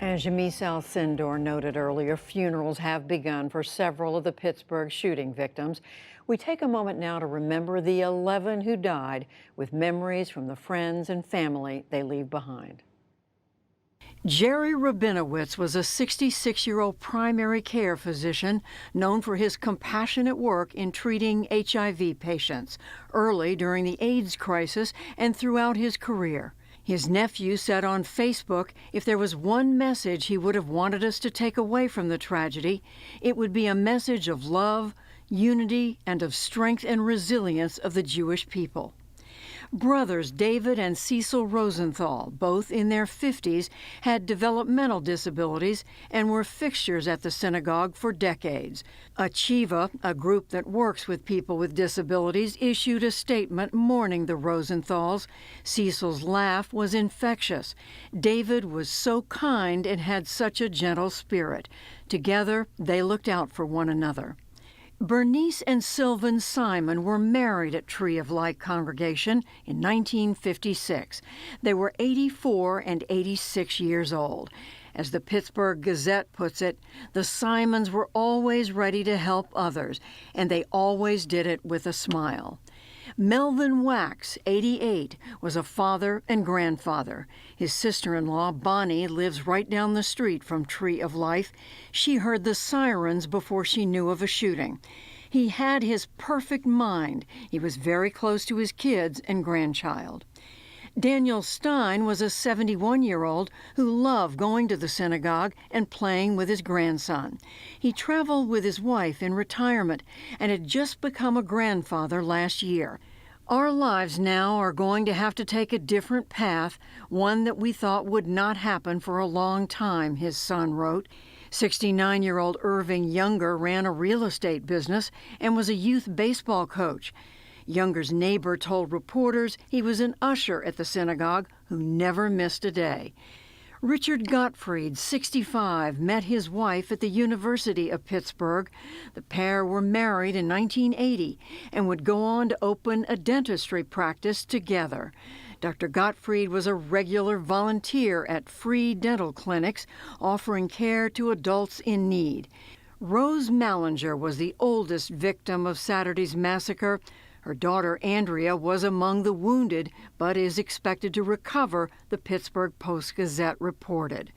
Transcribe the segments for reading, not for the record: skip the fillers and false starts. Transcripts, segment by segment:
As Jamis Alcindor noted earlier, funerals have begun for several of the Pittsburgh shooting victims. We take a moment now to remember the 11 who died, with memories from the friends and family they leave behind. Jerry Rabinowitz was a 66-year-old primary care physician known for his compassionate work in treating HIV patients early during the AIDS crisis and throughout his career. His nephew said on Facebook, if there was one message he would have wanted us to take away from the tragedy, it would be a message of love, unity, and of strength and resilience of the Jewish people. Brothers David and Cecil Rosenthal, both in their 50s, had developmental disabilities and were fixtures at the synagogue for decades. Achieva, a group that works with people with disabilities, issued a statement mourning the Rosenthals. Cecil's laugh was infectious. David was so kind and had such a gentle spirit. Together, they looked out for one another. Bernice and Sylvan Simon were married at Tree of Light Congregation in 1956. They were 84 and 86 years old. As the Pittsburgh Gazette puts it, the Simons were always ready to help others, and they always did it with a smile. Melvin Wax, 88, was a father and grandfather. His sister-in-law, Bonnie, lives right down the street from Tree of Life. She heard the sirens before she knew of a shooting. He had his perfect mind. He was very close to his kids and grandchild. Daniel Stein was a 71-year-old who loved going to the synagogue and playing with his grandson. He traveled with his wife in retirement and had just become a grandfather last year. Our lives now are going to have to take a different path, one that we thought would not happen for a long time, his son wrote. 69-year-old Irving Younger ran a real estate business and was a youth baseball coach. Younger's neighbor told reporters he was an usher at the synagogue who never missed a day. Richard Gottfried, 65, met his wife at the University of Pittsburgh. The pair were married in 1980 and would go on to open a dentistry practice together. Dr. Gottfried was a regular volunteer at free dental clinics, offering care to adults in need. Rose Mallinger was the oldest victim of Saturday's massacre. Her daughter, Andrea, was among the wounded, but is expected to recover, the Pittsburgh Post-Gazette reported.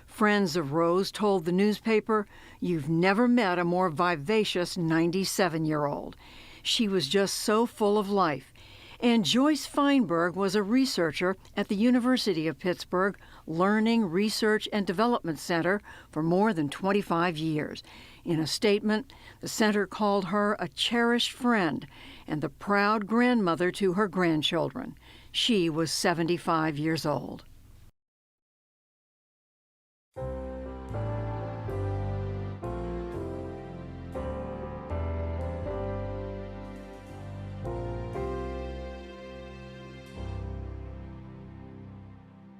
Friends of Rose told the newspaper, "You've never met a more vivacious 97-year-old. She was just so full of life." And Joyce Feinberg was a researcher at the University of Pittsburgh Learning, Research, and Development Center for more than 25 years. In a statement, the center called her a cherished friend and the proud grandmother to her grandchildren. She was 75 years old.